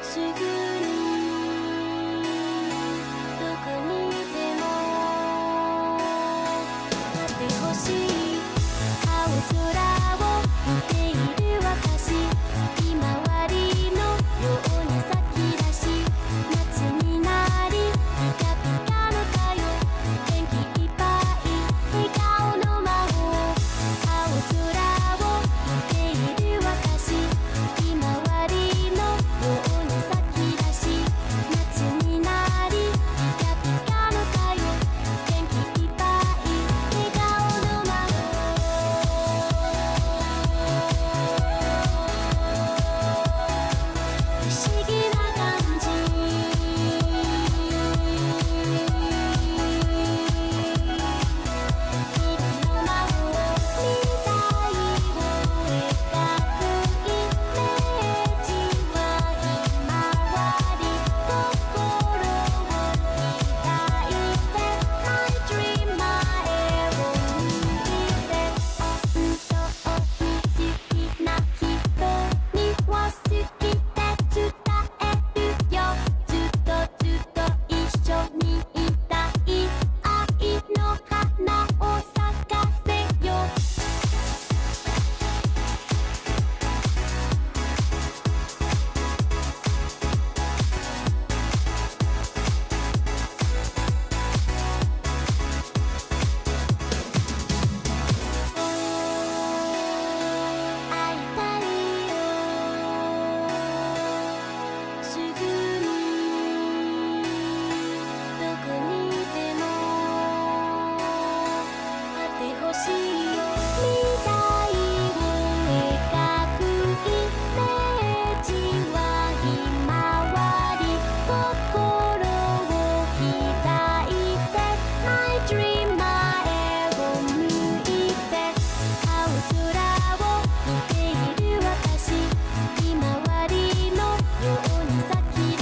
「今わりのように咲き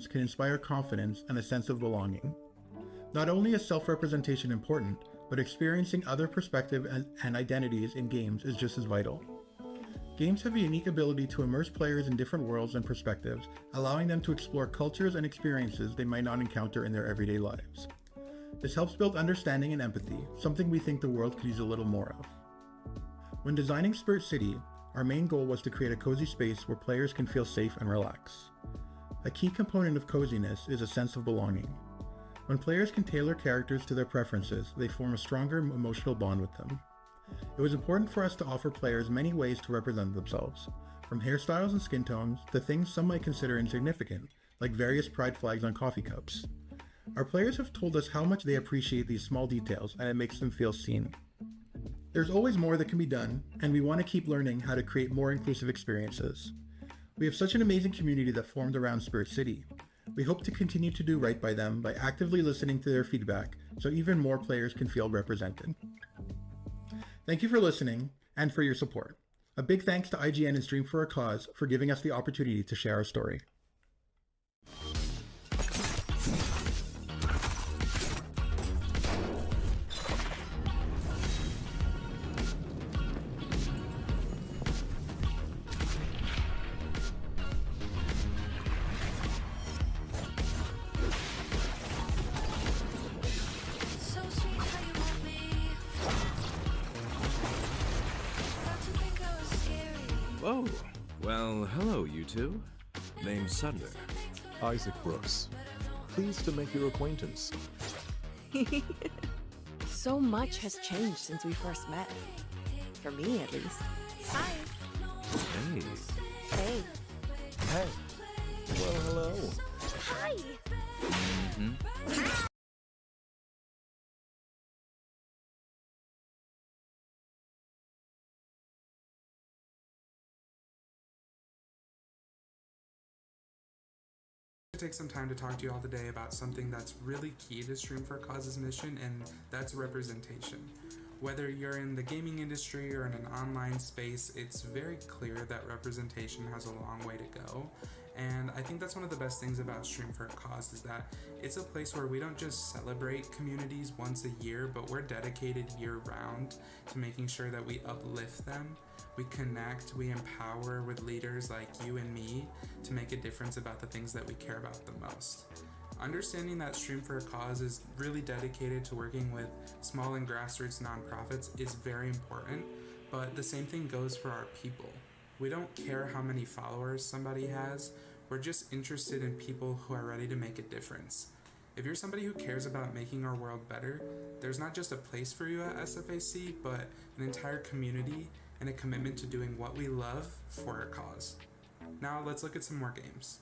games can inspire confidence and a sense of belonging. Not only is self-representation important, but experiencing other perspectives and identities in games is just as vital. Games have a unique ability to immerse players in different worlds and perspectives, allowing them to explore cultures and experiences they might not encounter in their everyday lives. This helps build understanding and empathy, something we think the world could use a little more of. When designing Spirit City, our main goal was to create a cozy space where players can feel safe and relax. A key component of coziness is a sense of belonging. When players can tailor characters to their preferences, they form a stronger emotional bond with them. It was important for us to offer players many ways to represent themselves, from hairstyles and skin tones to things some might consider insignificant, like various pride flags on coffee cups. Our players have told us how much they appreciate these small details, and it makes them feel seen. There's always more that can be done, and we want to keep learning how to create more inclusive experiences. We have such an amazing community that formed around Spirit City. We hope to continue to do right by them by actively listening to their feedback so even more players can feel represented. Thank you for listening and for your support. A big thanks to IGN and Stream for a Cause for giving us the opportunity to share our story. Oh, well, hello, you two. Name's Sunder. Isaac Brooks. Pleased to make your acquaintance. So much has changed since we first met. For me, at least. Hi. Hey. Hey. Hey. Well, hello. Hi. Take some time to talk to you all today about something that's really key to Stream for a Cause's mission, and that's representation. Whether you're in the gaming industry or in an online space, it's very clear that representation has a long way to go. And I think that's one of the best things about Stream for a Cause is that it's a place where we don't just celebrate communities once a year, but we're dedicated year-round to making sure that we uplift them, we connect, we empower with leaders like you and me to make a difference about the things that we care about the most. Understanding that Stream for a Cause is really dedicated to working with small and grassroots nonprofits is very important, but the same thing goes for our people. We don't care how many followers somebody has, we're just interested in people who are ready to make a difference. If you're somebody who cares about making our world better, there's not just a place for you at SFAC, but an entire community and a commitment to doing what we love for a cause. Now let's look at some more games.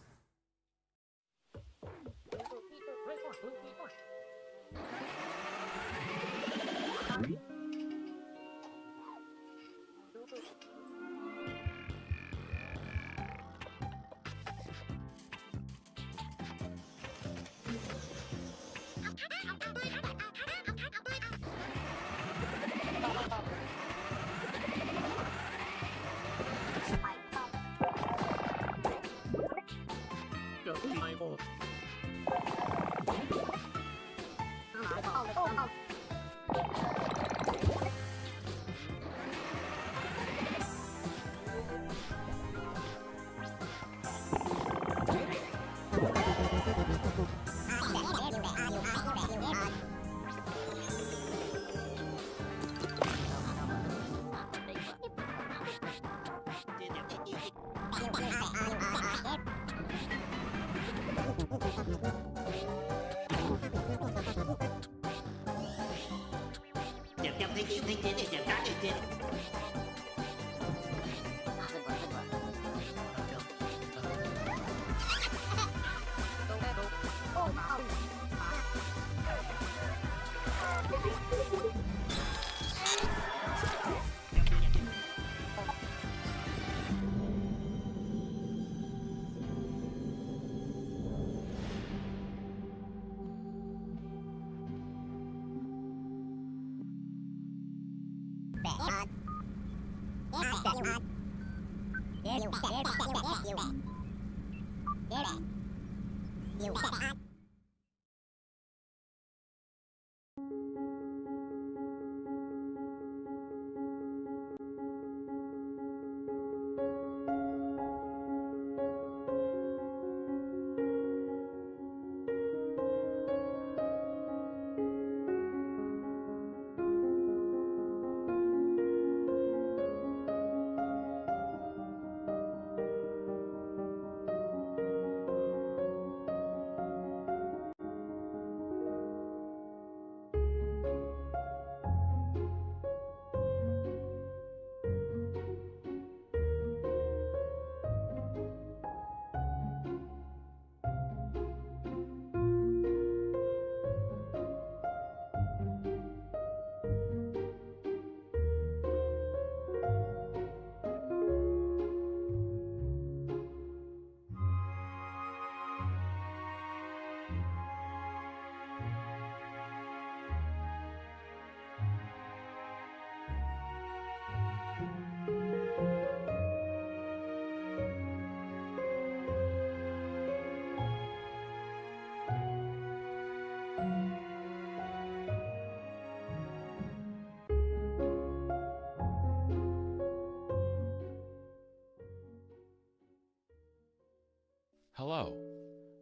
Hello,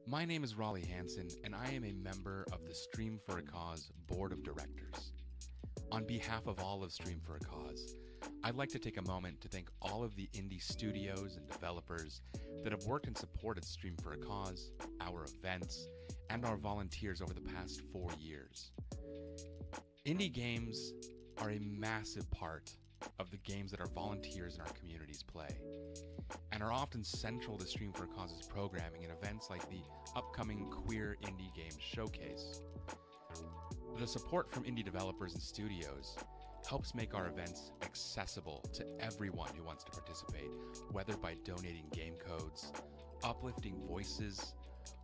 my name is Raleigh Hansen, and I am a member of the Stream for a Cause Board of Directors. On behalf of all of Stream for a Cause, I'd like to take a moment to thank all of the indie studios and developers that have worked and supported Stream for a Cause, our events, and our volunteers over the past 4 years. Indie games are a massive part of the games that our volunteers in our communities play, and are often central to Stream for a Cause's programming in events like the upcoming Queer Indie Games Showcase. The support from indie developers and studios helps make our events accessible to everyone who wants to participate, whether by donating game codes, uplifting voices,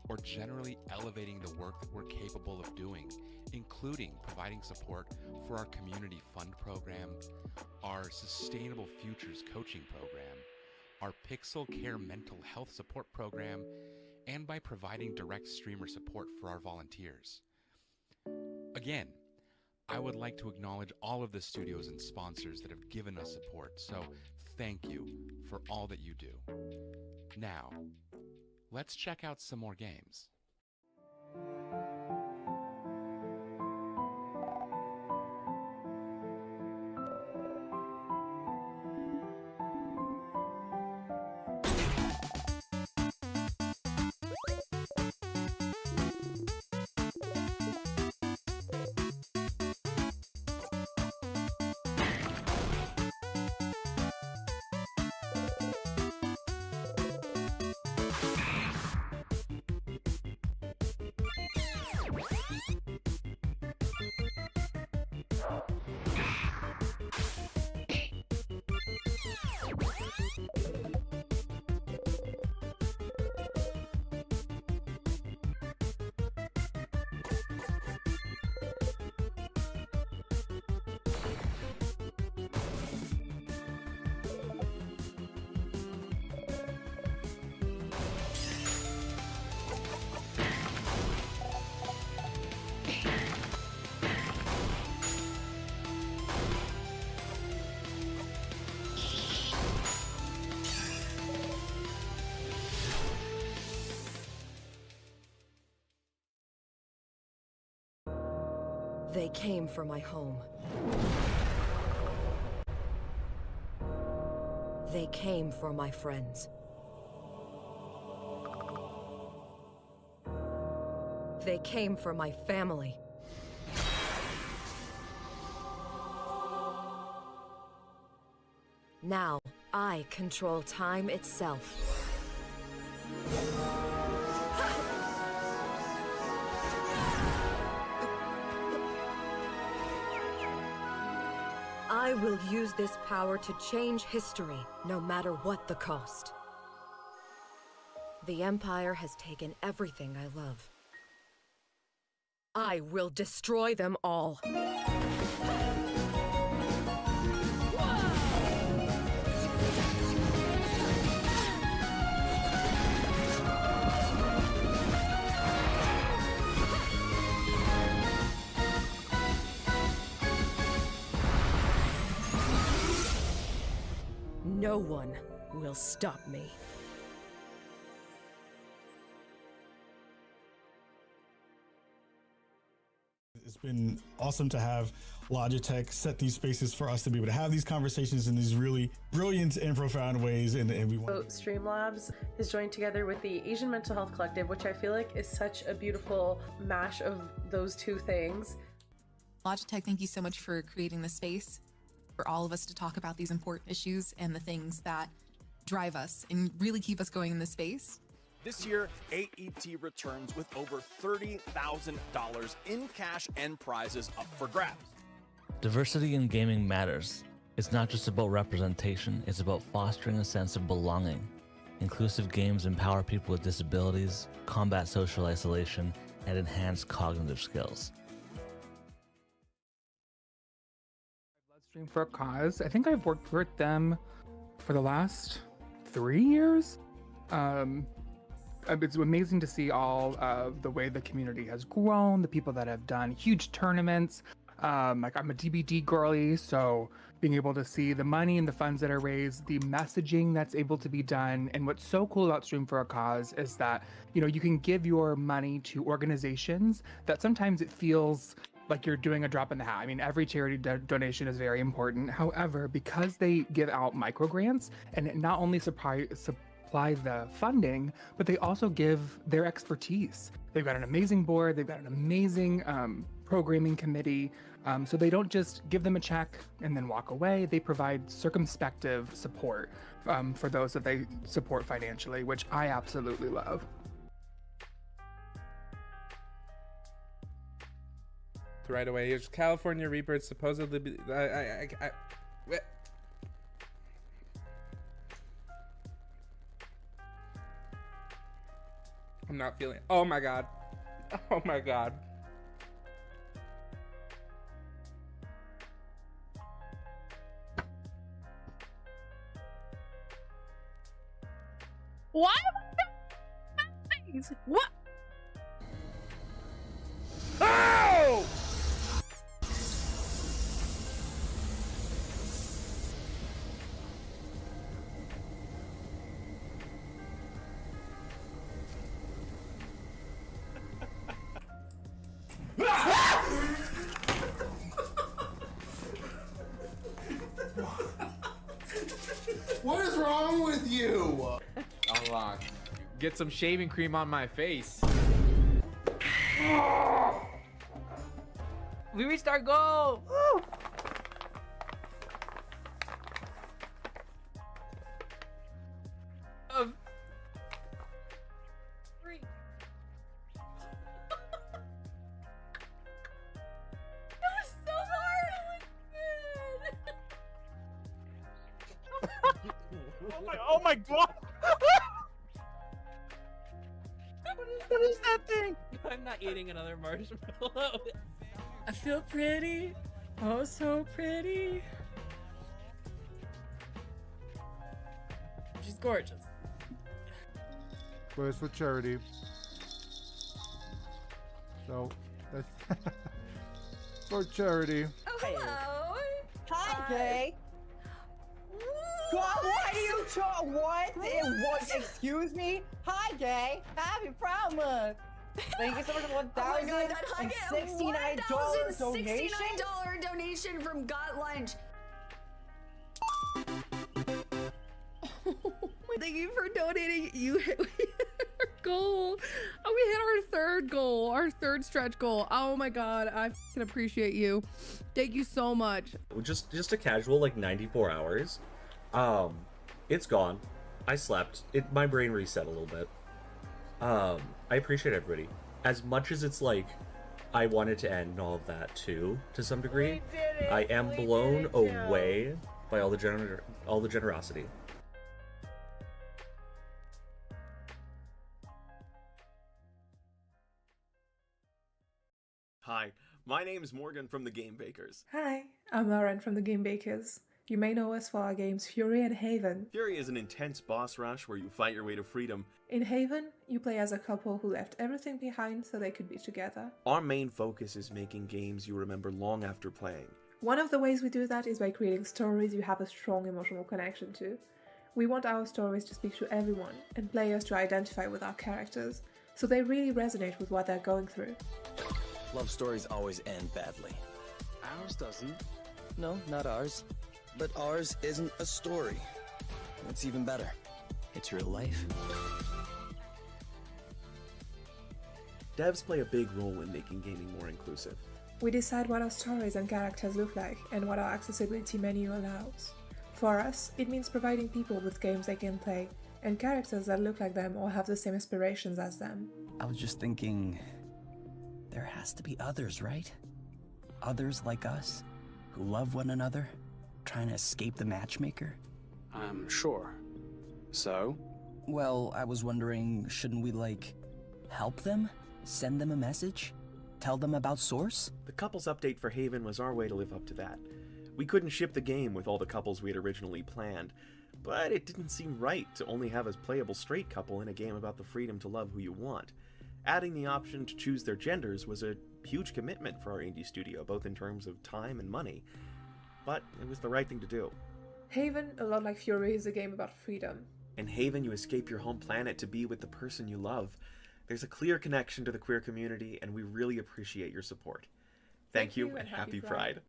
or generally elevating the work that we're capable of doing, including providing support for our Community Fund program, our Sustainable Futures coaching program, our Pixel Care mental health support program, and by providing direct streamer support for our volunteers. Again, I would like to acknowledge all of the studios and sponsors that have given us support, so thank you for all that you do. Now, let's check out some more games. They came for my home. They came for my friends. They came for my family. Now, I control time itself. I will use this power to change history, no matter what the cost. The Empire has taken everything I love. I will destroy them all. No one will stop me. It's been awesome to have Logitech set these spaces for us to be able to have these conversations in these really brilliant and profound ways. And we want Streamlabs is joined together with the Asian Mental Health Collective, which I feel like is such a beautiful mash of those two things. Logitech, thank you so much for creating the space for all of us to talk about these important issues and the things that drive us and really keep us going in this space. This year, AET returns with over $30,000 in cash and prizes up for grabs. Diversity in gaming matters. It's not just about representation, it's about fostering a sense of belonging. Inclusive games empower people with disabilities, combat social isolation, and enhance cognitive skills. Stream for a Cause. I think I've worked with them for the last 3 years. It's amazing to see all of the way the community has grown, the people that have done huge tournaments. Like I'm a DBD girly, so being able to see the money and the funds that are raised, the messaging that's able to be done. And what's so cool about Stream for a Cause is that, you know, you can give your money to organizations that sometimes it feels like you're doing a drop in the hat. I mean, every charity donation is very important. However, because they give out micro grants and it not only supply the funding, but they also give their expertise. They've got an amazing board, they've got an amazing programming committee. So they don't just give them a check and then walk away. They provide circumspective support for those that they support financially, which I absolutely love. Right away, it's California Reaper. Supposedly, I'm not feeling it. Oh my god. Oh my god. Why am I face? What? Oh! What is wrong with you? I'll get some shaving cream on my face. We reached our goal! Woo! Three. That was so hard! Oh my god! What is that thing? I'm not eating another marshmallow. I feel pretty. Oh, so pretty. She's gorgeous. But it's for charity. So that's for charity. Oh, hello. Hi, Gay. God, why do you talk? What? It was. Excuse me. Hi, Gay. Happy Pride Month. Thank you so much for $1,069 donation. $1,069 donation from Got Lunch. Thank you for donating. You hit our goal. Oh, we hit our third goal, our third stretch goal. Oh my god, I can appreciate you. Thank you so much. Just a casual like 94 hours. It's gone. I slept. My brain reset a little bit. I appreciate everybody. As much as it's like I wanted to end and all of that too, to some degree, I am blown away by all the generosity. Hi, my name is Morgan from the Game Bakers. Hi, I'm Lauren from the Game Bakers. You may know us for our games Fury and Haven. Fury is an intense boss rush where you fight your way to freedom. In Haven, you play as a couple who left everything behind so they could be together. Our main focus is making games you remember long after playing. One of the ways we do that is by creating stories you have a strong emotional connection to. We want our stories to speak to everyone and players to identify with our characters, so they really resonate with what they're going through. Love stories always end badly. Ours doesn't. No, not ours. But ours isn't a story. What's even better? It's real life. Devs play a big role in making gaming more inclusive. We decide what our stories and characters look like and what our accessibility menu allows. For us, it means providing people with games they can play and characters that look like them or have the same aspirations as them. I was just thinking, there has to be others, right? Others like us, who love one another, trying to escape the matchmaker? I'm sure. So? Well, I was wondering, shouldn't we, help them? Send them a message? Tell them about Source? The couples update for Haven was our way to live up to that. We couldn't ship the game with all the couples we had originally planned, but it didn't seem right to only have a playable straight couple in a game about the freedom to love who you want. Adding the option to choose their genders was a huge commitment for our indie studio, both in terms of time and money, but it was the right thing to do. Haven, a lot like Fury, is a game about freedom. In Haven, you escape your home planet to be with the person you love. There's a clear connection to the queer community, and we really appreciate your support. Thank you, and happy Pride.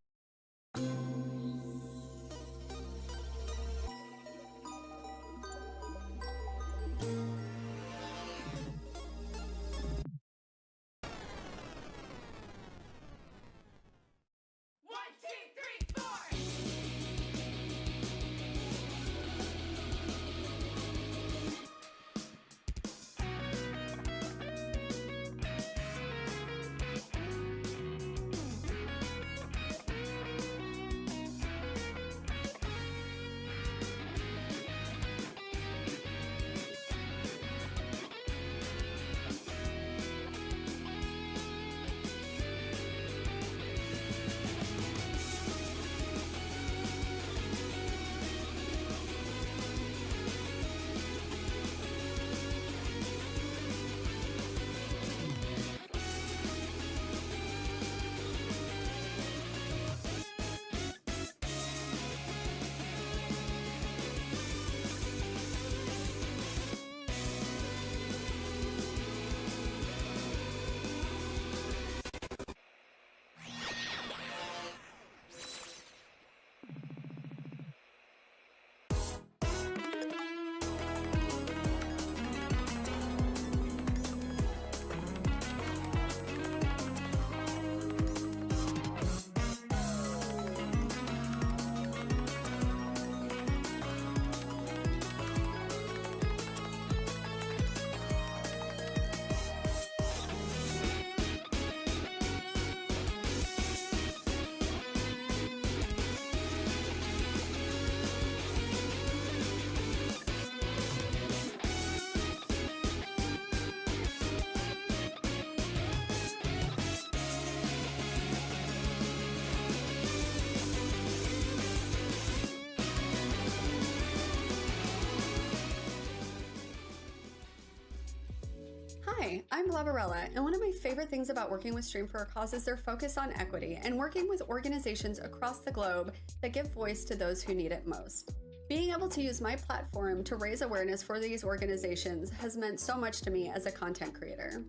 Hi, I'm Glabarella, and one of my favorite things about working with Stream for a Cause is their focus on equity and working with organizations across the globe that give voice to those who need it most. Being able to use my platform to raise awareness for these organizations has meant so much to me as a content creator.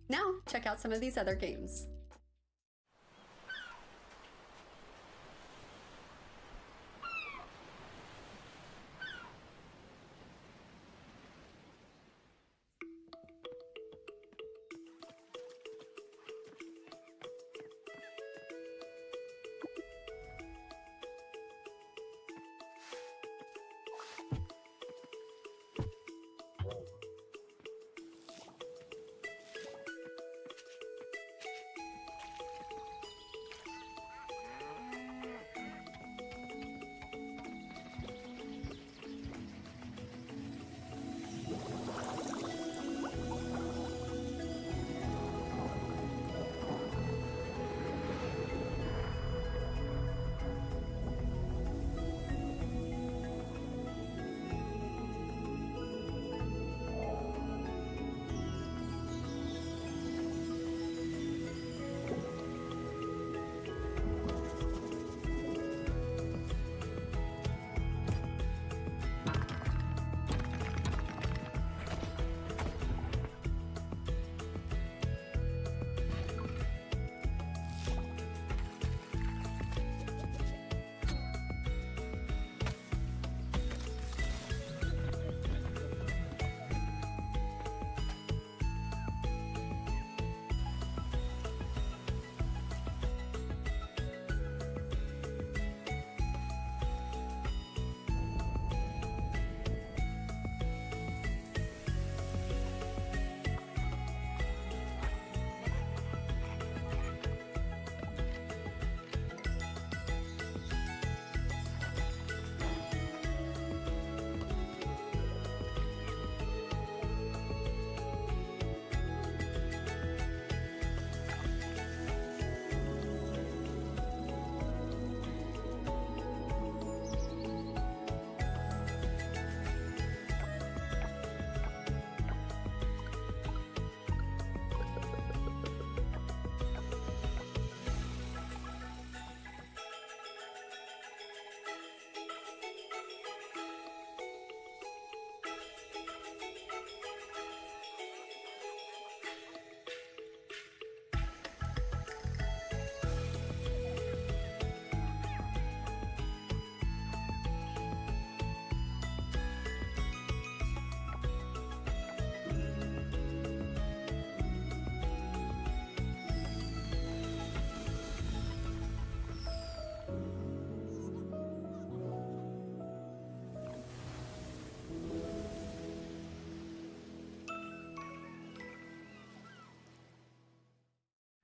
Now, check out some of these other games.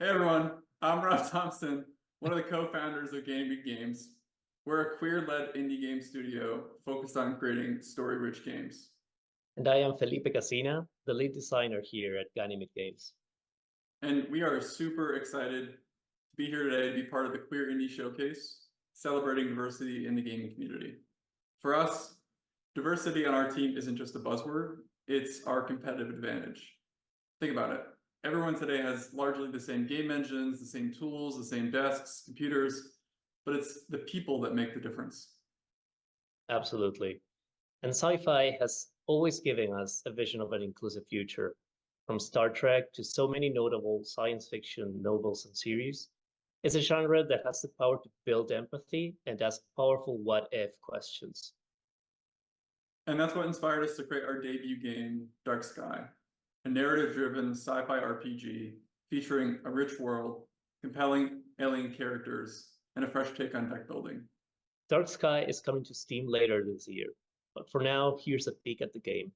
Hey everyone, I'm Rob Thompson, one of the co-founders of Games. We're a queer-led indie game studio focused on creating story-rich games. And I am Felipe Casina, the lead designer here at Games. And we are super excited to be here today to be part of the Queer Indie Showcase, celebrating diversity in the gaming community. For us, diversity on our team isn't just a buzzword, it's our competitive advantage. Think about it. Everyone today has largely the same game engines, the same tools, the same desks, computers, but it's the people that make the difference. Absolutely. And sci-fi has always given us a vision of an inclusive future. From Star Trek to so many notable science fiction novels and series, it's a genre that has the power to build empathy and ask powerful what-if questions. And that's what inspired us to create our debut game, Dark Sky, a narrative-driven sci-fi RPG featuring a rich world, compelling alien characters, and a fresh take on deck building. Dark Sky is coming to Steam later this year, but for now, here's a peek at the game.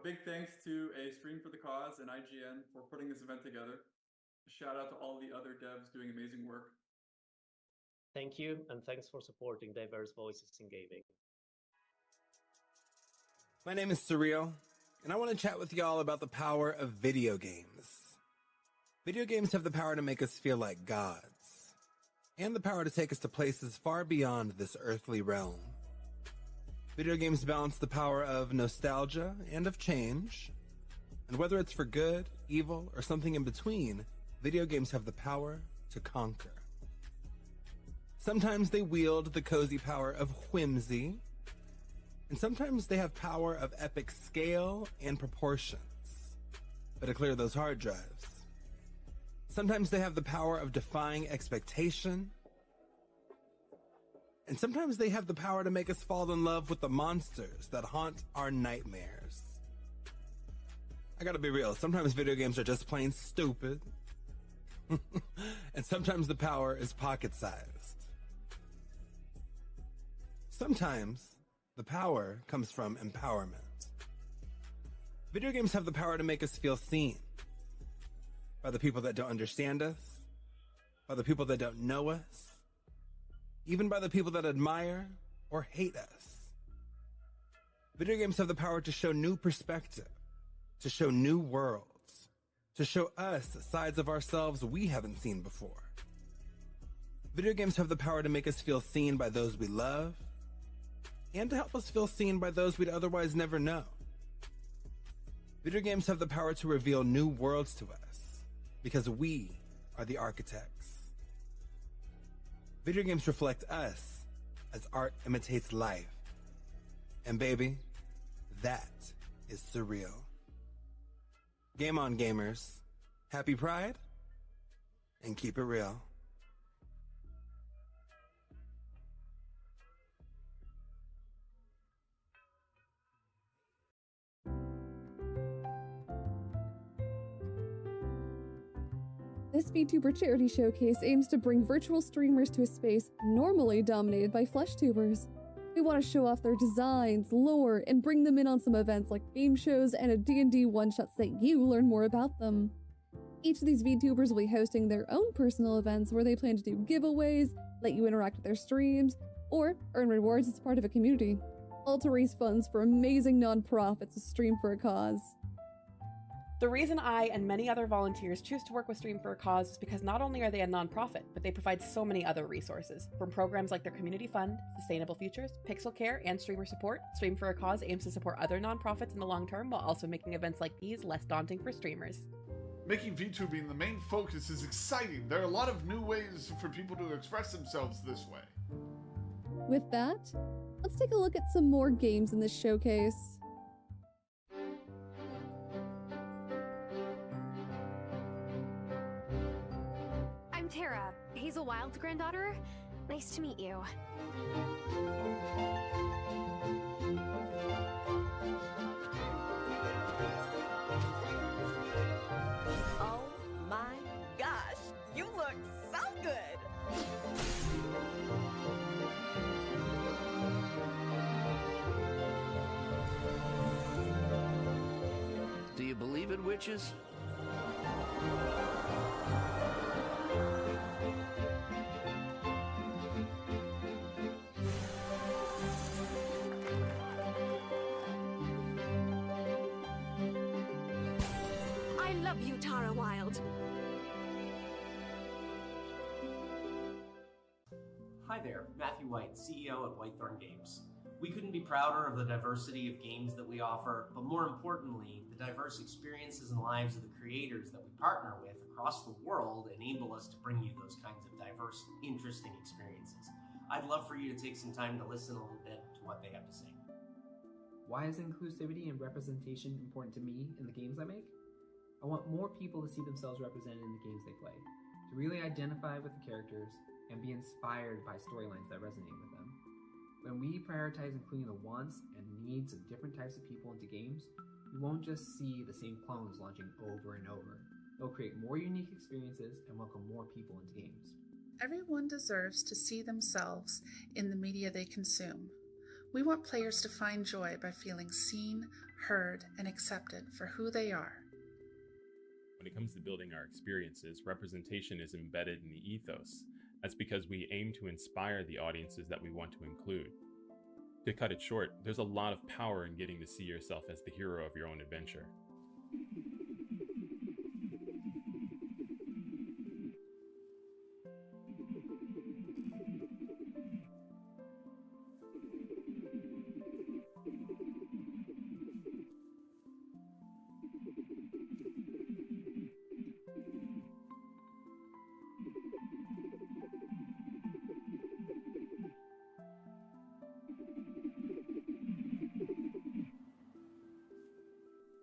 Big thanks to A Stream for the Cause and IGN for putting this event together. A shout out to all the other devs doing amazing work. Thank you, and thanks for supporting diverse voices in gaming. My name is Surreal, and I want to chat with y'all about the power of video games. Video games have the power to make us feel like gods, and the power to take us to places far beyond this earthly realm. Video games balance the power of nostalgia and of change, and whether it's for good, evil, or something in between, video games have the power to conquer. Sometimes they wield the cozy power of whimsy, and sometimes they have power of epic scale and proportions. Better clear those hard drives. Sometimes they have the power of defying expectation, and sometimes they have the power to make us fall in love with the monsters that haunt our nightmares. I gotta be real, sometimes video games are just plain stupid. And sometimes the power is pocket-sized. Sometimes the power comes from empowerment. Video games have the power to make us feel seen by the people that don't understand us, by the people that don't know us, even by the people that admire or hate us. Video games have the power to show new perspective, to show new worlds, to show us sides of ourselves we haven't seen before. Video games have the power to make us feel seen by those we love, and to help us feel seen by those we'd otherwise never know. Video games have the power to reveal new worlds to us, because we are the architects. Video games reflect us as art imitates life. And baby, that is surreal. Game on, gamers. Happy Pride, and keep it real. This VTuber charity showcase aims to bring virtual streamers to a space normally dominated by flesh tubers. We want to show off their designs, lore, and bring them in on some events like game shows and a D&D one-shot so that you learn more about them. Each of these VTubers will be hosting their own personal events where they plan to do giveaways, let you interact with their streams, or earn rewards as part of a community, all to raise funds for amazing nonprofits to Stream for a Cause. The reason I and many other volunteers choose to work with Stream for a Cause is because not only are they a nonprofit, but they provide so many other resources. From programs like their Community Fund, Sustainable Futures, Pixel Care, and Streamer Support, Stream for a Cause aims to support other nonprofits in the long term while also making events like these less daunting for streamers. Making VTubing the main focus is exciting. There are a lot of new ways for people to express themselves this way. With that, let's take a look at some more games in this showcase. I'm Tara, Hazel Wild's granddaughter. Nice to meet you. Oh my gosh, you look so good! Do you believe in witches? I love you, Tara Wild. Hi there, Matthew White, CEO at Whitethorn Games. We couldn't be prouder of the diversity of games that we offer, but more importantly, the diverse experiences and lives of the creators that we partner with across the world enable us to bring you those kinds of diverse, interesting experiences. I'd love for you to take some time to listen a little bit to what they have to say. Why is inclusivity and representation important to me in the games I make? I want more people to see themselves represented in the games they play, to really identify with the characters and be inspired by storylines that resonate with them. When we prioritize including the wants and needs of different types of people into games, we won't just see the same clones launching over and over. It'll create more unique experiences and welcome more people into games. Everyone deserves to see themselves in the media they consume. We want players to find joy by feeling seen, heard, and accepted for who they are. When it comes to building our experiences, representation is embedded in the ethos. That's because we aim to inspire the audiences that we want to include. To cut it short, there's a lot of power in getting to see yourself as the hero of your own adventure.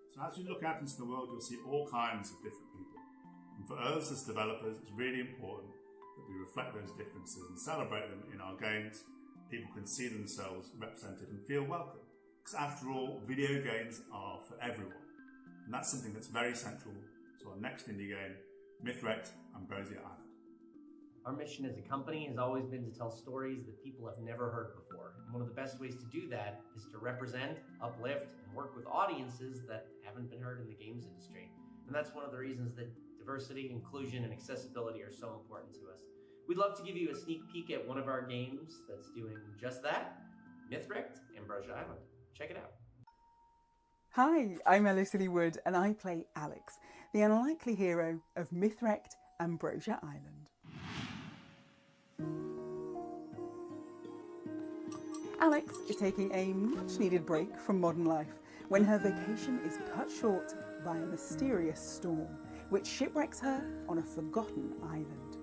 So as you look out into the world, you'll see all kinds of different people. And for us as developers, it's really important that we reflect those differences and celebrate them in our games. People can see themselves represented and feel welcome. Because after all, video games are for everyone. And that's something that's very central to our next indie game, Mythwrecked: Ambrosia Island. Our mission as a company has always been to tell stories that people have never heard before. And one of the best ways to do that is to represent, uplift, and work with audiences that haven't been heard in the games industry. And that's one of the reasons that diversity, inclusion, and accessibility are so important to us. We'd love to give you a sneak peek at one of our games that's doing just that, Mythwrecked: Ambrosia Island. Check it out. Hi, I'm Ellie Wood, and I play Alex, the unlikely hero of Mythwrecked: Ambrosia Island. Alex is taking a much-needed break from modern life when her vacation is cut short by a mysterious storm, which shipwrecks her on a forgotten island.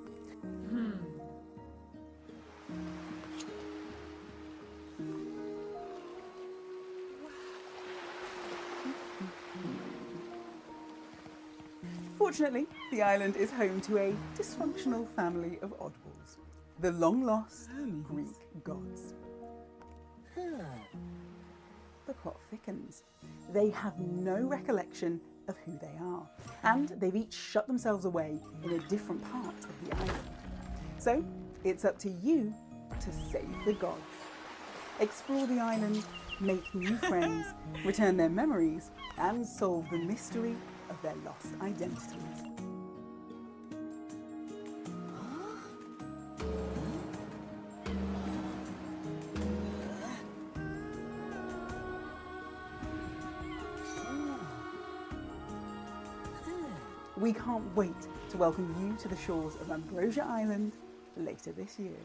Fortunately, the island is home to a dysfunctional family of oddballs, the long-lost Greek gods. The plot thickens. They have no recollection of who they are, and they've each shut themselves away in a different part of the island. So, it's up to you to save the gods. Explore the island, make new friends, return their memories, and solve the mystery of their lost identities. We can't wait to welcome you to the shores of Ambrosia Island later this year.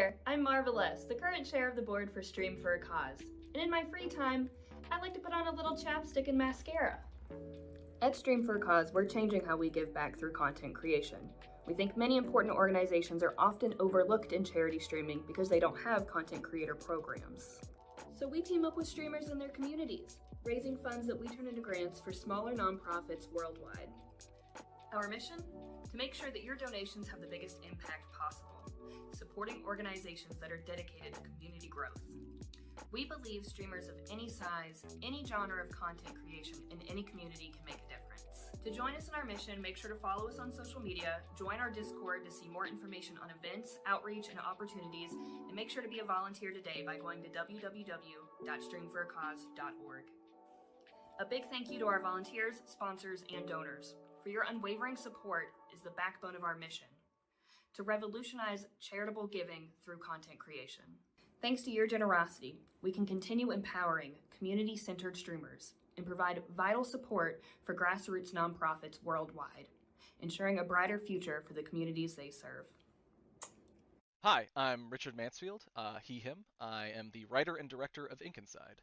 there, I'm Marvelous, the current chair of the board for Stream for a Cause. And in my free time, I like to put on a little chapstick and mascara. At Stream for a Cause, we're changing how we give back through content creation. We think many important organizations are often overlooked in charity streaming because they don't have content creator programs. So we team up with streamers in their communities, raising funds that we turn into grants for smaller nonprofits worldwide. Our mission? To make sure that your donations have the biggest impact possible, supporting organizations that are dedicated to community growth. We believe streamers of any size, any genre of content creation in any community can make a difference. To join us in our mission, make sure to follow us on social media, join our Discord to see more information on events, outreach, and opportunities, and make sure to be a volunteer today by going to www.streamforacause.org. A big thank you to our volunteers, sponsors, and donors. For your unwavering support is the backbone of our mission, to revolutionize charitable giving through content creation. Thanks to your generosity, we can continue empowering community-centered streamers and provide vital support for grassroots nonprofits worldwide, ensuring a brighter future for the communities they serve. Hi, I'm Richard Mansfield, he, him. I am the writer and director of Incin.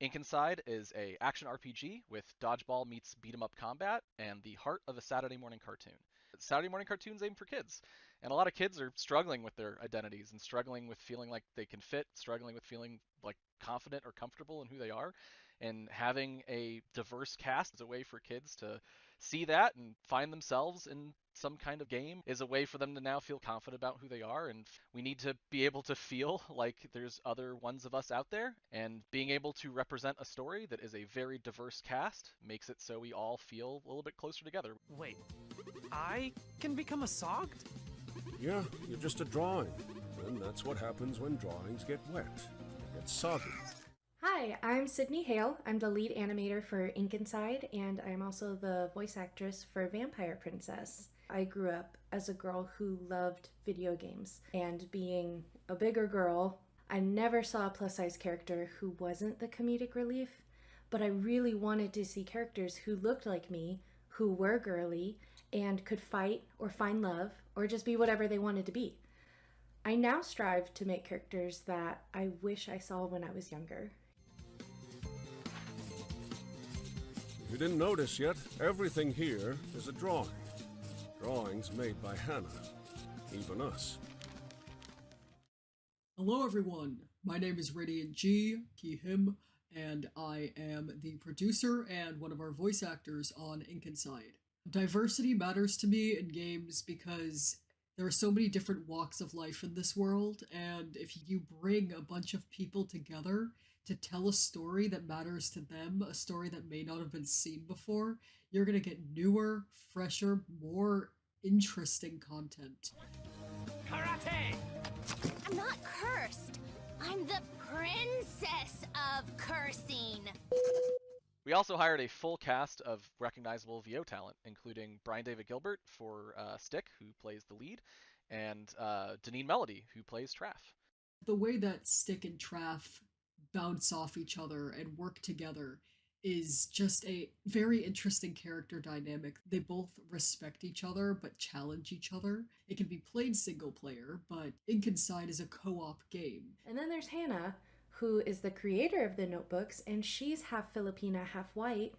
Incin is a action RPG with dodgeball meets beat-em-up combat and the heart of a Saturday morning cartoon. Saturday morning cartoons aimed for kids, and a lot of kids are struggling with their identities and struggling with feeling like they can fit, struggling with feeling like confident or comfortable in who they are, and having a diverse cast is a way for kids to see that and find themselves in some kind of game, is a way for them to now feel confident about who they are. And we need to be able to feel like there's other ones of us out there, and being able to represent a story that is a very diverse cast makes it so we all feel a little bit closer together. Wait, I can become a Sogged? Yeah, you're just a drawing. And that's what happens when drawings get wet. They get soggy. Hi, I'm Sydney Hale. I'm the lead animator for Incin, and I'm also the voice actress for Vampire Princess. I grew up as a girl who loved video games, and being a bigger girl, I never saw a plus-size character who wasn't the comedic relief, but I really wanted to see characters who looked like me, who were girly, and could fight or find love or just be whatever they wanted to be. I now strive to make characters that I wish I saw when I was younger. If you didn't notice yet, everything here is a drawing. Drawings made by Hannah. Even us. Hello everyone, my name is Radiant G, he, him, and I am the producer and one of our voice actors on Incin. Diversity matters to me in games because there are so many different walks of life in this world, and if you bring a bunch of people together to tell a story that matters to them, a story that may not have been seen before, you're gonna get newer, fresher, more interesting content. Karate! I'm not cursed. I'm the princess of cursing. We also hired a full cast of recognizable VO talent, including Brian David Gilbert for Stick, who plays the lead, and Deneen Melody, who plays Traff. The way that Stick and Traff bounce off each other and work together is just a very interesting character dynamic. They both respect each other but challenge each other. It can be played single player, but Incin is a co-op game. And then there's Hannah, who is the creator of the notebooks, and she's half Filipina, half white,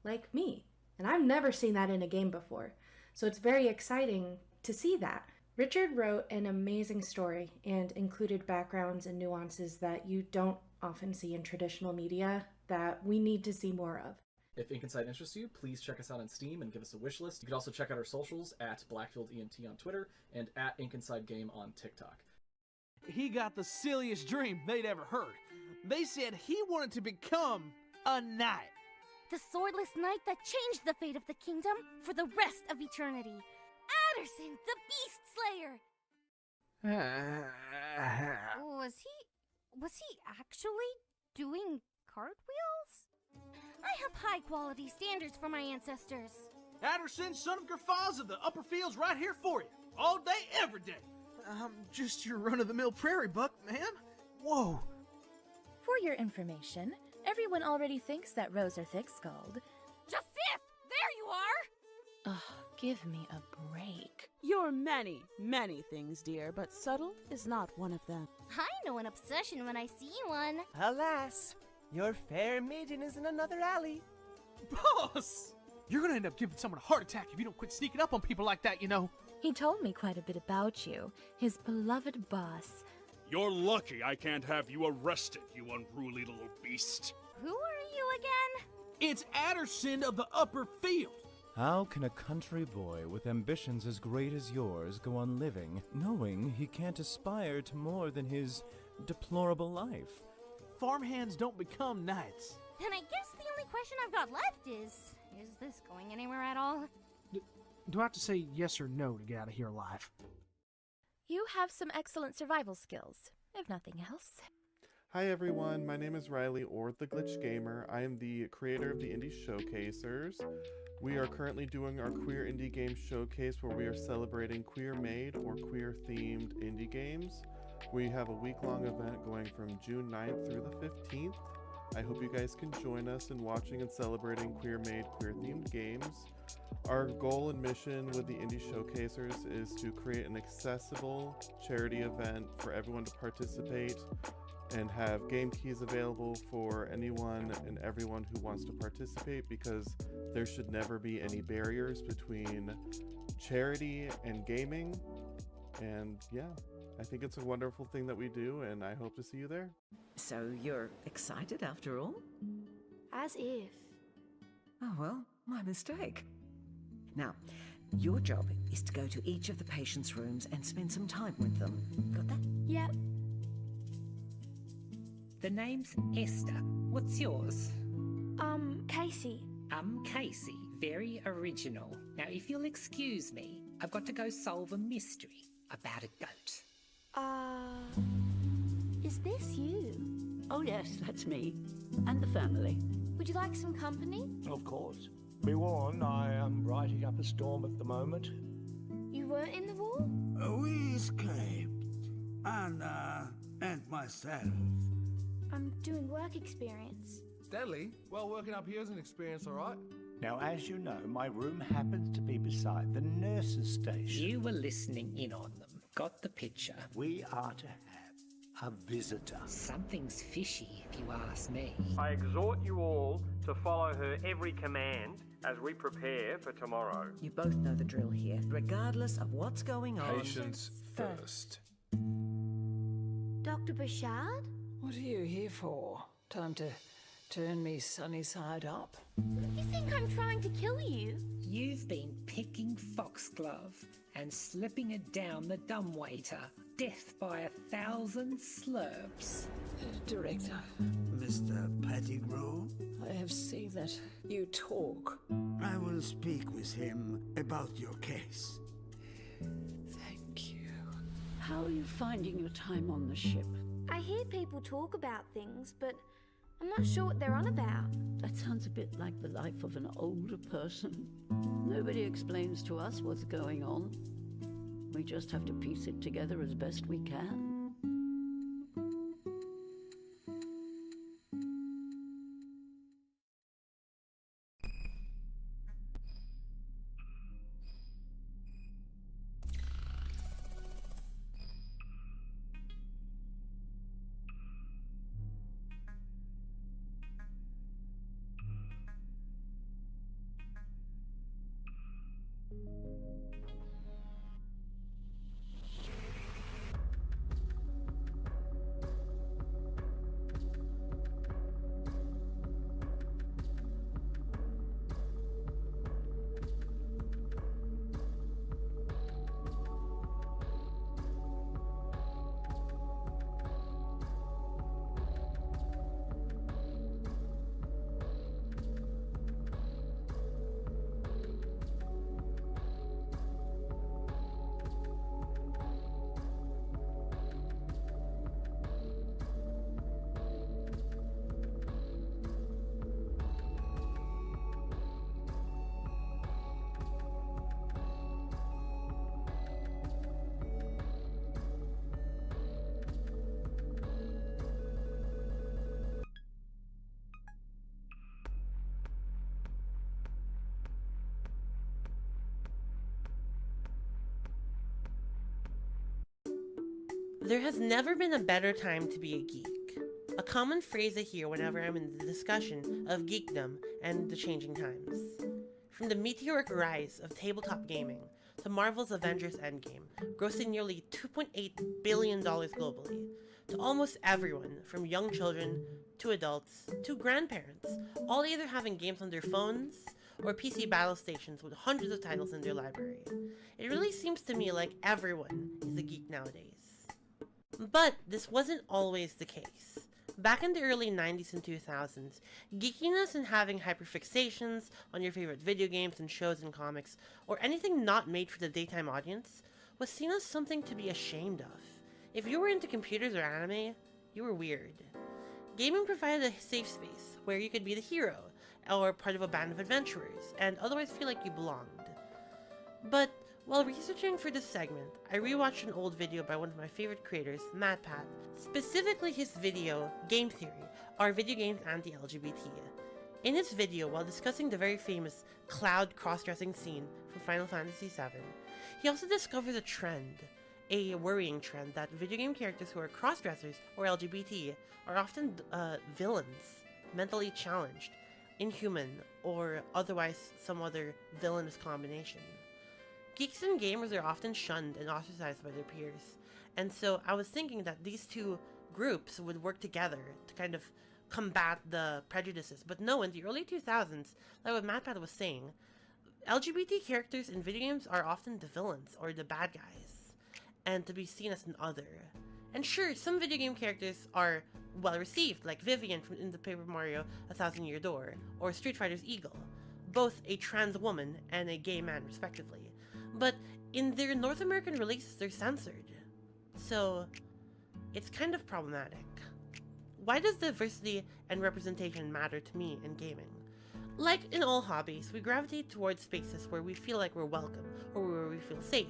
like me. And I've never seen that in a game before. So it's very exciting to see that. Richard wrote an amazing story and included backgrounds and nuances that you don't often see in traditional media that we need to see more of. If Incin interests you, please check us out on Steam and give us a wish list. You can also check out our socials at BlackfieldENT on Twitter and at InkinsideGame on TikTok. He got the silliest dream they'd ever heard. They said he wanted to become a knight. The swordless knight that changed the fate of the kingdom for the rest of eternity. Adderson, the Beast Slayer! Was he actually doing cartwheels? I have high quality standards for my ancestors. Adderson, son of Gerfaz of the upper fields right here for you. All day, every day. I'm just your run-of-the-mill prairie buck, man. Whoa. For your information, everyone already thinks that Rose are thick-skulled. Joseph! There you are! Ugh, Give me a break. You're many, many things, dear, but subtle is not one of them. I know an obsession when I see one. Alas, your fair maiden is in another alley. Boss! You're gonna end up giving someone a heart attack if you don't quit sneaking up on people like that, you know. He told me quite a bit about you, his beloved boss. You're lucky I can't have you arrested, you unruly little beast. Who are you again? It's Adderson of the Upper Field. How can a country boy with ambitions as great as yours go on living, knowing he can't aspire to more than his deplorable life? Farmhands don't become knights. Then I guess the only question I've got left is this going anywhere at all? Do I have to say yes or no to get out of here alive? You have some excellent survival skills, if nothing else. Hi everyone, my name is Riley, or The Glitch Gamer. I am the creator of the Indie Showcasers. We are currently doing our Queer Indie Game Showcase where we are celebrating queer-made or queer-themed indie games. We have a week-long event going from June 9th through the 15th. I hope you guys can join us in watching and celebrating queer-made, queer-themed games. Our goal and mission with the Indie Showcasers is to create an accessible charity event for everyone to participate and have game keys available for anyone and everyone who wants to participate, because there should never be any barriers between charity and gaming. And yeah, I think it's a wonderful thing that we do, and I hope to see you there. So you're excited after all? As if. Oh well, my mistake. Now, your job is to go to each of the patients' rooms and spend some time with them. Got that? Yep. The name's Esther. What's yours? Casey. Casey. Very original. Now, if you'll excuse me, I've got to go solve a mystery about a goat. Is this you? Oh yes, that's me. And the family. Would you like some company? Of course. Be warned, I am writing up a storm at the moment. You weren't in the war? We escaped. Anna and myself. I'm doing work experience. Deadly? Well, working up here is an experience, all right? Now, as you know, my room happens to be beside the nurse's station. You were listening in on them. Got the picture. We are to have a visitor. Something's fishy, if you ask me. I exhort you all to follow her every command as we prepare for tomorrow. You both know the drill here. Regardless of what's going on... Patience first. Dr. Bashard? What are you here for? Time to turn me sunny side up? You think I'm trying to kill you? You've been picking foxglove and slipping it down the dumbwaiter. Death by 1,000 slurps. Director. Mr. Pettigrew? I have seen that you talk. I will speak with him about your case. Thank you. How are you finding your time on the ship? I hear people talk about things, but I'm not sure what they're on about. That sounds a bit like the life of an older person. Nobody explains to us what's going on. We just have to piece it together as best we can. There has never been a better time to be a geek. A common phrase I hear whenever I'm in the discussion of geekdom and the changing times. From the meteoric rise of tabletop gaming to Marvel's Avengers Endgame, grossing nearly $2.8 billion globally, to almost everyone, from young children to adults to grandparents, all either having games on their phones or PC battle stations with hundreds of titles in their library. It really seems to me like everyone is a geek nowadays. But this wasn't always the case. Back in the early 90s and 2000s, geekiness and having hyperfixations on your favorite video games and shows and comics, or anything not made for the daytime audience, was seen as something to be ashamed of. If you were into computers or anime, you were weird. Gaming provided a safe space where you could be the hero, or part of a band of adventurers, and otherwise feel like you belonged. But while researching for this segment, I rewatched an old video by one of my favorite creators, MatPat, specifically his video, Game Theory, Are Video Games Anti-LGBT? In his video, while discussing the very famous Cloud cross-dressing scene from Final Fantasy VII, he also discovers a trend, a worrying trend, that video game characters who are cross-dressers or LGBT are often villains, mentally challenged, inhuman, or otherwise some other villainous combination. Geeks and gamers are often shunned and ostracized by their peers, and so I was thinking that these two groups would work together to kind of combat the prejudices. But no, in the early 2000s, like what MatPat was saying, LGBT characters in video games are often the villains or the bad guys, and to be seen as an other. And sure, some video game characters are well received, like Vivian in the Paper Mario A Thousand Year Door, or Street Fighter's Eagle, both a trans woman and a gay man respectively. But in their North American releases, they're censored. So it's kind of problematic. Why does diversity and representation matter to me in gaming? Like in all hobbies, we gravitate towards spaces where we feel like we're welcome, or where we feel safe.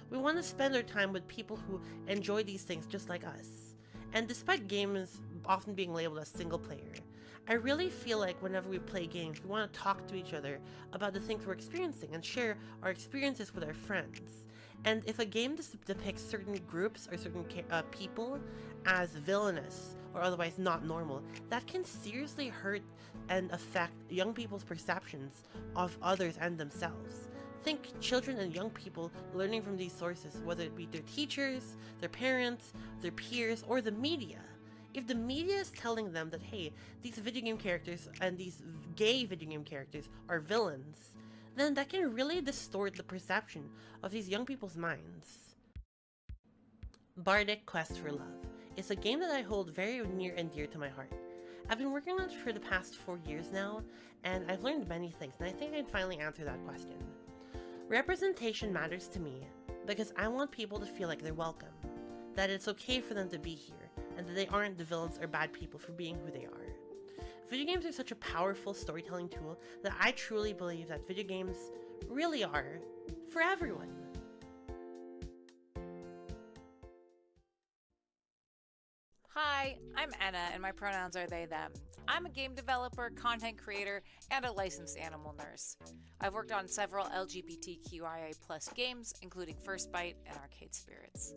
We want to spend our time with people who enjoy these things just like us. And despite games often being labeled as single player, I really feel like whenever we play games, we want to talk to each other about the things we're experiencing and share our experiences with our friends. And if a game depicts certain groups or certain people as villainous or otherwise not normal, that can seriously hurt and affect young people's perceptions of others and themselves. Think children and young people learning from these sources, whether it be their teachers, their parents, their peers, or the media. If the media is telling them that, hey, these video game characters and these gay video game characters are villains, then that can really distort the perception of these young people's minds. Bardic Quest for Love is a game that I hold very near and dear to my heart. I've been working on it for the past 4 years now, and I've learned many things, and I think I can finally answer that question. Representation matters to me because I want people to feel like they're welcome, that it's okay for them to be here, and that they aren't the villains or bad people for being who they are. Video games are such a powerful storytelling tool that I truly believe that video games really are for everyone. Hi, I'm Anna, and my pronouns are they, them. I'm a game developer, content creator, and a licensed animal nurse. I've worked on several LGBTQIA+ games, including First Bite and Arcade Spirits.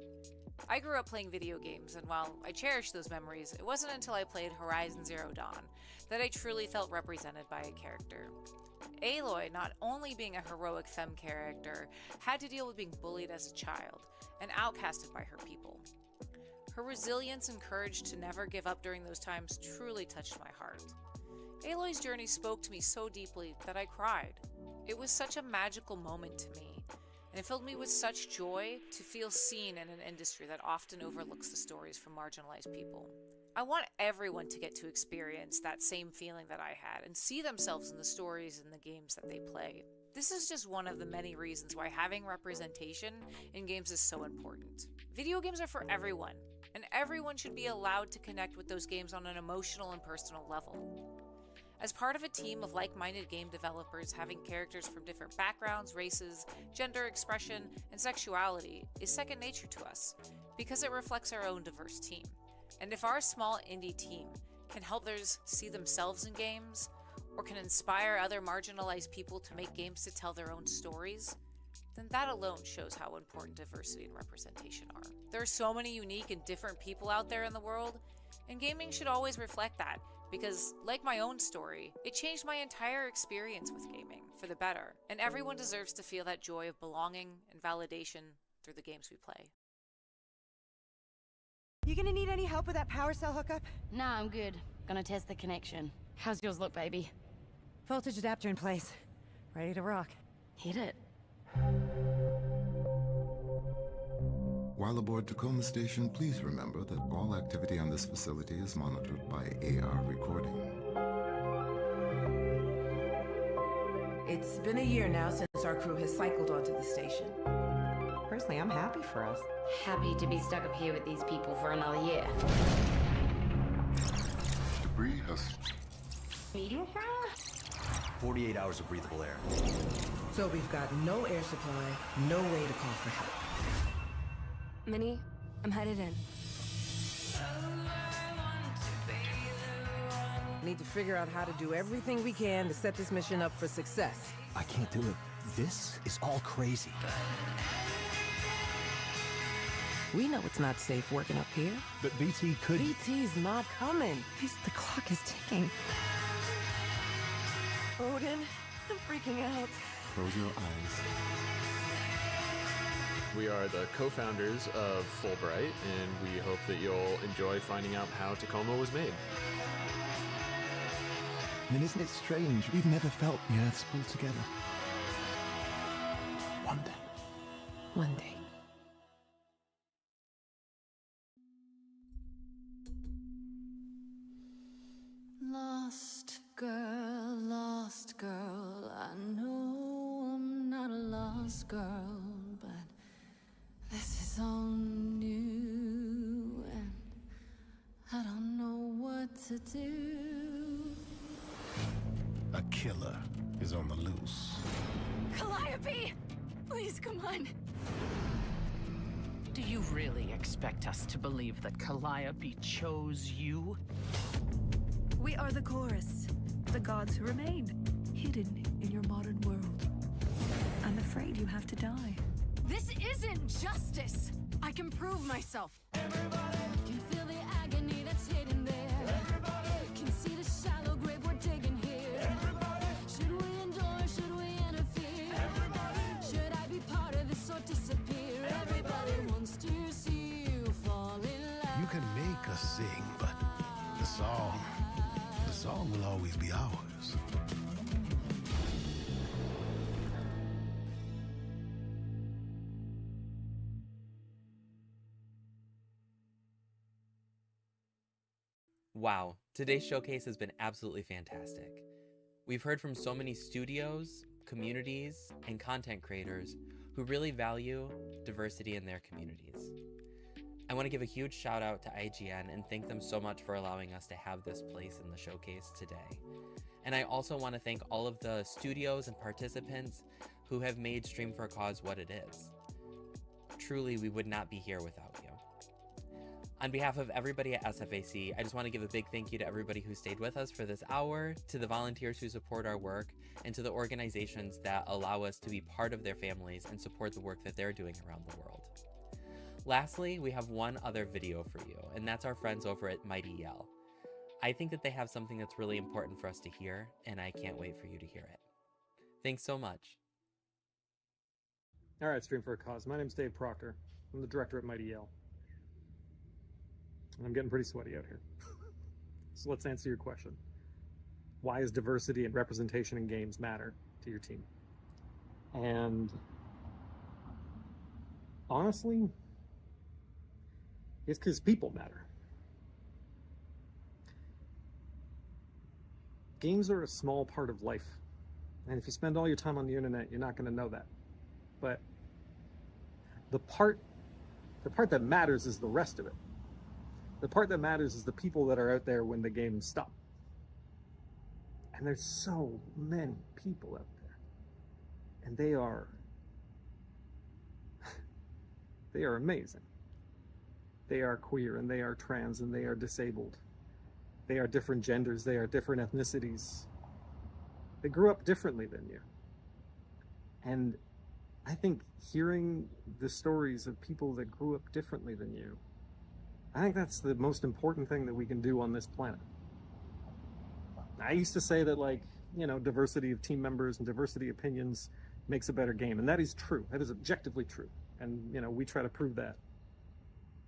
I grew up playing video games, and while I cherish those memories, it wasn't until I played Horizon Zero Dawn that I truly felt represented by a character. Aloy, not only being a heroic femme character, had to deal with being bullied as a child and outcasted by her people. Her resilience and courage to never give up during those times truly touched my heart. Aloy's journey spoke to me so deeply that I cried. It was such a magical moment to me, and it filled me with such joy to feel seen in an industry that often overlooks the stories from marginalized people. I want everyone to get to experience that same feeling that I had and see themselves in the stories and the games that they play. This is just one of the many reasons why having representation in games is so important. Video games are for everyone, and everyone should be allowed to connect with those games on an emotional and personal level. As part of a team of like-minded game developers, having characters from different backgrounds, races, gender expression, and sexuality is second nature to us, because it reflects our own diverse team. And if our small indie team can help others see themselves in games, or can inspire other marginalized people to make games to tell their own stories, then that alone shows how important diversity and representation are. There are so many unique and different people out there in the world, and gaming should always reflect that, because, like my own story, it changed my entire experience with gaming for the better, and everyone deserves to feel that joy of belonging and validation through the games we play. You gonna need any help with that power cell hookup? Nah, I'm good. Gonna test the connection. How's yours look, baby? Voltage adapter in place. Ready to rock. Hit it. While aboard Tacoma Station, please remember that all activity on this facility is monitored by AR recording. It's been a year now since our crew has cycled onto the station. Personally, I'm happy for us. Happy to be stuck up here with these people for another year. Debris has... Medium fire? 48 hours of breathable air. So we've got no air supply, no way to call for help. Minnie, I'm headed in. Need to figure out how to do everything we can to set this mission up for success. I can't do it. This is all crazy. We know it's not safe working up here. But BT could... BT's not coming. The clock is ticking. Odin, I'm freaking out. Close your eyes. We are the co-founders of Fulbright, and we hope that you'll enjoy finding out how Tacoma was made. And isn't it strange? We've never felt the Earth's pulled together. One day. One day. Lost girl, I know I'm not a lost girl, but this is all new, and I don't know what to do. A killer is on the loose. Calliope! Please, come on. Do you really expect us to believe that Calliope chose you? We are the chorus, the gods who remain, hidden in your modern world. I'm afraid you have to die. This isn't justice! I can prove myself. Everybody can feel the agony that's hidden there. Everybody can see the shallow grave we're digging here. Everybody, should we endure? Should we interfere? Everybody, should I be part of this or disappear? Everybody wants to see you fall in love. You can make us sing, but the song will always be ours. Wow, today's showcase has been absolutely fantastic. We've heard from so many studios, communities, and content creators who really value diversity in their communities. I want to give a huge shout out to IGN and thank them so much for allowing us to have this place in the showcase today. And I also want to thank all of the studios and participants who have made Stream for a Cause what it is. Truly, we would not be here without you. On behalf of everybody at SFAC, I just want to give a big thank you to everybody who stayed with us for this hour, to the volunteers who support our work, and to the organizations that allow us to be part of their families and support the work that they're doing around the world. Lastly, we have one other video for you, and that's our friends over at Mighty Yell. I think that they have something that's really important for us to hear, and I can't wait for you to hear it. Thanks so much. All right, Stream for a Cause. My name's Dave Proctor. I'm the director at Mighty Yell. And I'm getting pretty sweaty out here. So let's answer your question. Why does diversity and representation in games matter to your team? And honestly, it's because people matter. Games are a small part of life. And if you spend all your time on the internet, you're not going to know that. But the part that matters is the rest of it. The part that matters is the people that are out there when the games stop. And there's so many people out there. And they are amazing. They are queer, and they are trans, and they are disabled. They are different genders, they are different ethnicities. They grew up differently than you. And I think hearing the stories of people that grew up differently than you, I think that's the most important thing that we can do on this planet. I used to say that, like, you know, diversity of team members and diversity of opinions makes a better game, and that is true. That is objectively true. And, you know, we try to prove that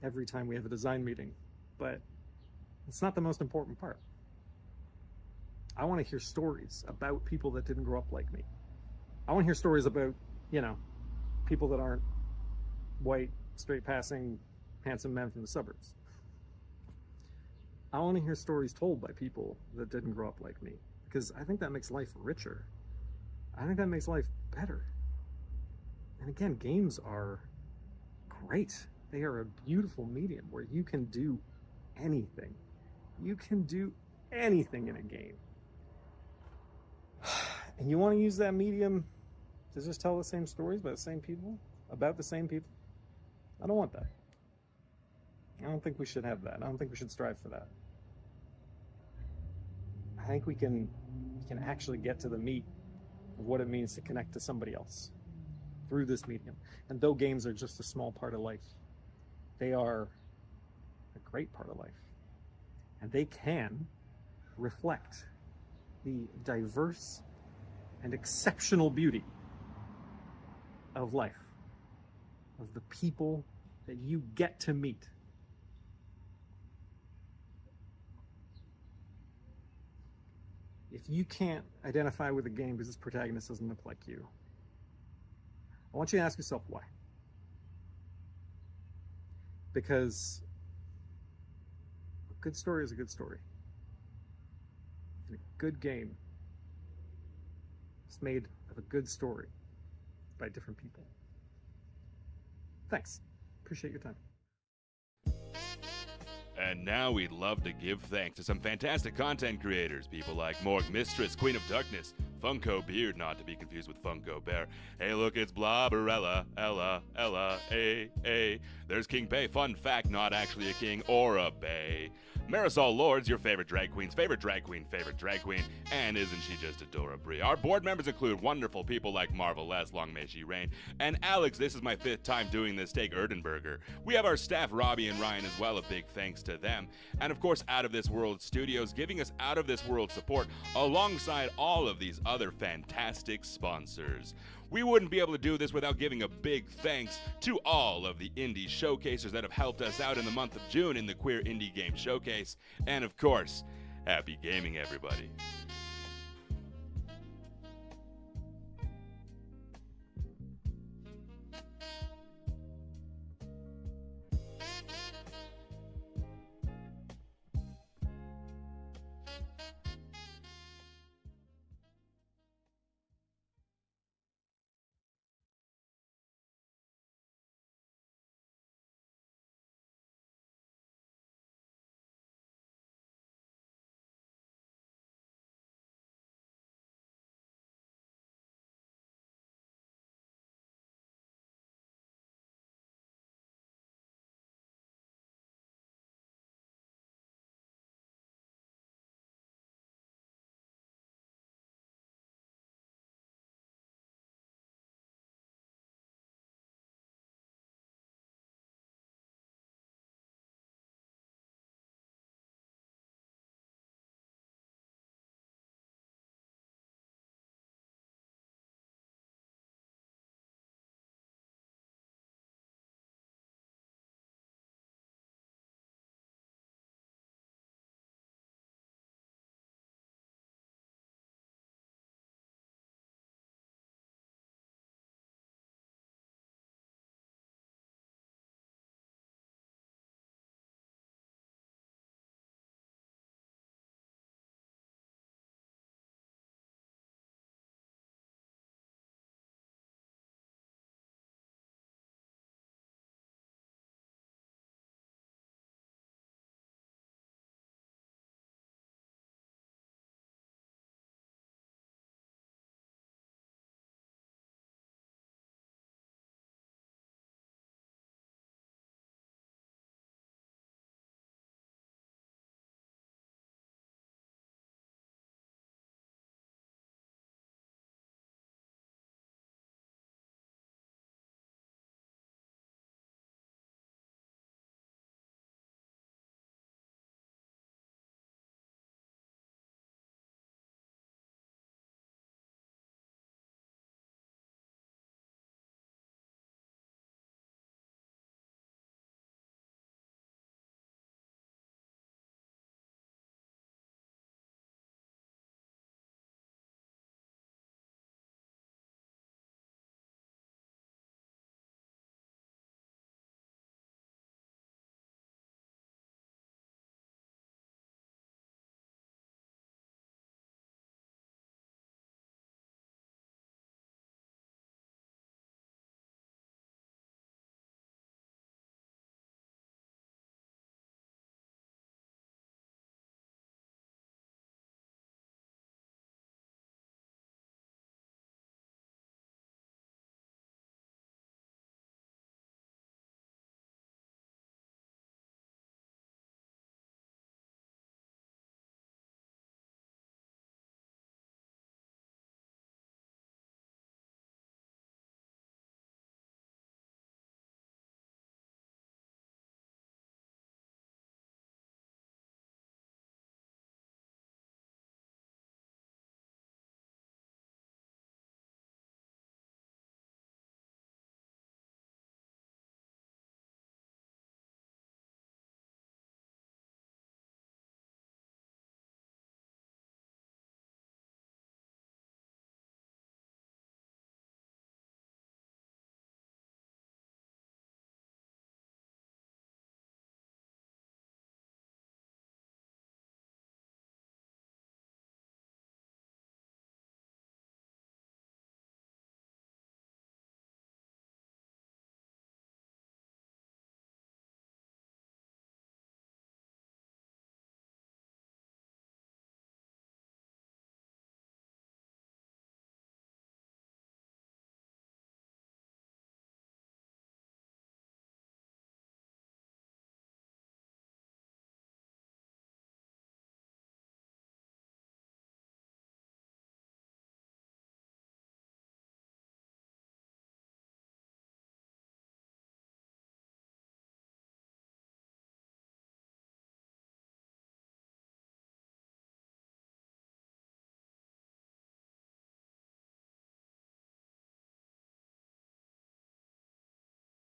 every time we have a design meeting, but it's not the most important part. I want to hear stories about people that didn't grow up like me. I want to hear stories about, you know, people that aren't white, straight-passing, handsome men from the suburbs. I want to hear stories told by people that didn't grow up like me, because I think that makes life richer. I think that makes life better. And again, games are great. They are a beautiful medium where you can do anything. You can do anything in a game. And you want to use that medium to just tell the same stories by the same people, about the same people? I don't want that. I don't think we should have that. I don't think we should strive for that. I think we can actually get to the meat of what it means to connect to somebody else through this medium. And though games are just a small part of life, they are a great part of life. And they can reflect the diverse and exceptional beauty of life, of the people that you get to meet. If you can't identify with a game because its protagonist doesn't look like you, I want you to ask yourself why. Because a good story is a good story. And a good game is made of a good story by different people. Thanks. Appreciate your time. And now we'd love to give thanks to some fantastic content creators, people like Morgue Mistress, Queen of Darkness, Funko Beard, not to be confused with Funko Bear. Hey, look, it's Blobberella, Ella, A. There's King Bay, fun fact, not actually a king or a bay. Marisol Lords, your favorite drag queen's favorite drag queen, and isn't she just Adora Brie? Our board members include wonderful people like Marvel S, long may she reign, and Alex, this is my 5th time doing this take, Erdenberger. We have our staff, Robbie and Ryan, as well, a big thanks to them. And of course, Out of This World Studios, giving us Out of This World support alongside all of these other fantastic sponsors. We wouldn't be able to do this without giving a big thanks to all of the indie showcasers that have helped us out in the month of June in the Queer Indie Game Showcase. And of course, happy gaming, everybody.